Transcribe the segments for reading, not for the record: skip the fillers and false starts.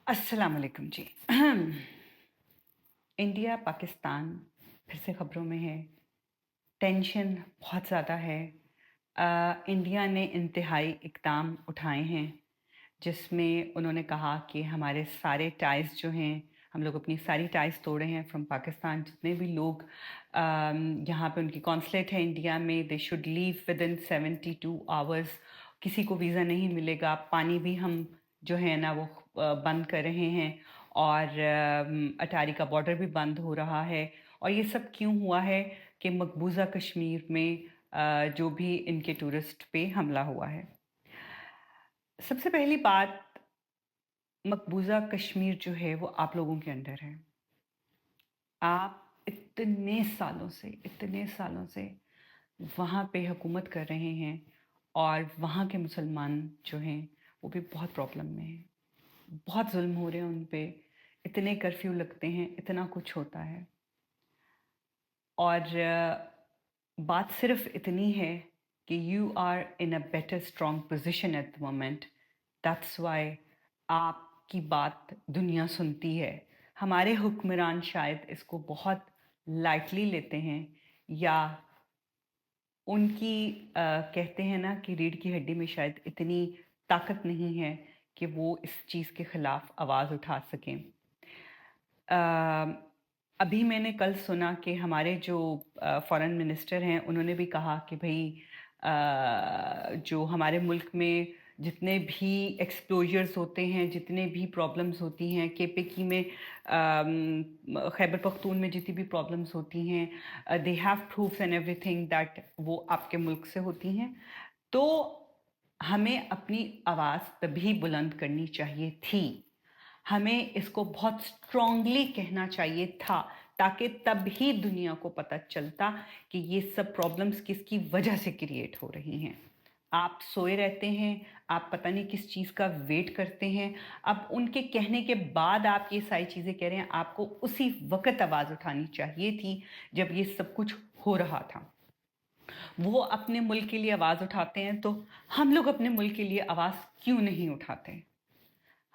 अस्सलाम वालेकुम जी। इंडिया पाकिस्तान फिर से ख़बरों में है। टेंशन बहुत ज़्यादा है। इंडिया ने इंतहाई इक़दाम उठाए हैं जिसमें उन्होंने कहा कि हमारे सारे टाइज़ जो हैं, हम लोग अपनी सारी टाइज़ तोड़े हैं फ्रॉम पाकिस्तान। जितने भी लोग यहाँ पे उनकी कॉन्सुलेट है इंडिया में, they should leave within 72 hours. किसी को वीज़ा नहीं मिलेगा। पानी भी हम जो है ना वो बंद कर रहे हैं, और अटारी का बॉर्डर भी बंद हो रहा है। और ये सब क्यों हुआ है कि मकबूजा कश्मीर में जो भी इनके टूरिस्ट पे हमला हुआ है। सबसे पहली बात, मकबूजा कश्मीर जो है वो आप लोगों के अंडर है। आप इतने सालों से वहाँ पे हुकूमत कर रहे हैं, और वहाँ के मुसलमान जो हैं वो भी बहुत प्रॉब्लम में हैं। बहुत जुल्म हो रहे हैं उन पे। इतने कर्फ्यू लगते हैं, इतना कुछ होता है। और बात सिर्फ इतनी है कि you are in a better strong position at the moment. That's why आपकी बात दुनिया सुनती है। हमारे हुक्मरान शायद इसको बहुत लाइटली लेते हैं, या उनकी कहते हैं ना कि रीढ़ की हड्डी में शायद इतनी ताकत नहीं है कि वो इस चीज़ के ख़िलाफ़ आवाज़ उठा सकें। अभी मैंने कल सुना कि हमारे जो फॉरेन मिनिस्टर हैं उन्होंने भी कहा कि भाई जो हमारे मुल्क में जितने भी एक्सप्लोजर्स होते हैं, जितने भी प्रॉब्लम्स होती हैं, केपीकी में खैबर पख्तून में जितनी भी प्रॉब्लम्स होती हैं, they have proofs and everything that वो आपके मुल्क से होती हैं। तो हमें अपनी आवाज़ तभी बुलंद करनी चाहिए थी। हमें इसको बहुत स्ट्रांगली कहना चाहिए था, ताकि तब ही दुनिया को पता चलता कि ये सब प्रॉब्लम्स किसकी वजह से क्रिएट हो रही हैं। आप सोए रहते हैं, आप पता नहीं किस चीज़ का वेट करते हैं। अब उनके कहने के बाद आप ये सारी चीज़ें कह रहे हैं। आपको उसी वक़्त आवाज़ उठानी चाहिए थी जब ये सब कुछ हो रहा था। वो अपने मुल्क के लिए आवाज़ उठाते हैं, तो हम लोग अपने मुल्क के लिए आवाज़ क्यों नहीं उठाते?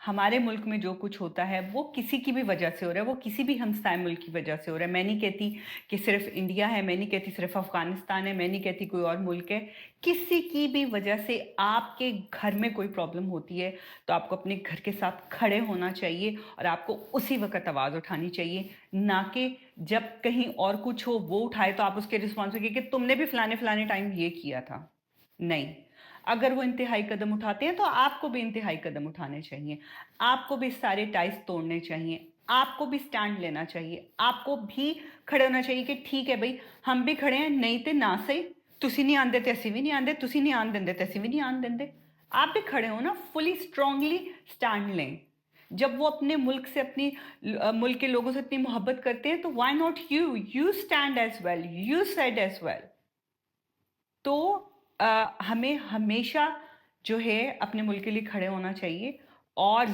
हमारे मुल्क में जो कुछ होता है वो किसी की भी वजह से हो रहा है, वो किसी भी हमसाए मुल्क की वजह से हो रहा है। मैं नहीं कहती कि सिर्फ इंडिया है, मैं नहीं कहती सिर्फ अफ़गानिस्तान है, मैं नहीं कहती कोई और मुल्क है। किसी की भी वजह से आपके घर में कोई प्रॉब्लम होती है, तो आपको अपने घर के साथ खड़े होना चाहिए, और आपको उसी वक़्त आवाज़ उठानी चाहिए, ना कि जब कहीं और कुछ हो वो उठाए तो आप उसके रिस्पॉन्सिबिलिटी कि तुमने भी फ़लाने-फ़लाने टाइम ये किया था। नहीं, अगर वो इंतहाई कदम उठाते हैं तो आपको भी इंतहाई कदम उठाने चाहिए। आपको भी सारे टाइज़ तोड़ने चाहिए। आपको भी स्टैंड लेना चाहिए। आपको भी खड़े होना चाहिए कि ठीक है भई, हम भी खड़े हैं, नहीं ते ना सही, तुसी नहीं आंदे ते असीं भी नहीं आंदे, तुसी नहीं आन देंदे ते असीं भी नहीं आन देंदे। आप भी खड़े हो ना, फुली स्ट्रांगली स्टैंड लें। जब वो अपने मुल्क से मुल्क के लोगों से इतनी मोहब्बत करते हैं, तो why not you? You stand as well, you said as well. तो हमें हमेशा जो है अपने मुल्क के लिए खड़े होना चाहिए, और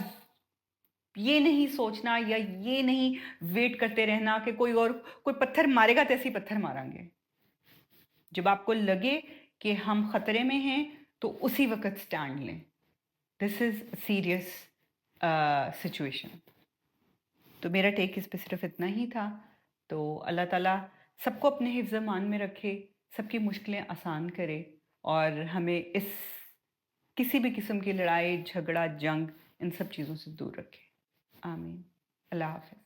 ये नहीं सोचना या ये नहीं वेट करते रहना कि कोई पत्थर मारेगा तो ऐसे ही पत्थर मारेंगे। जब आपको लगे कि हम खतरे में हैं तो उसी वक़्त स्टैंड लें। This is serious situation. तो मेरा टेक इस पे सिर्फ इतना ही था। तो अल्लाह ताला सबको अपने हिफ्ज़ मान में रखे, सबकी मुश्किलें आसान करे, और हमें इस किसी भी किस्म की लड़ाई, झगड़ा, जंग, इन सब चीज़ों से दूर रखे। आमीन। अल्लाह हाफ़िज़।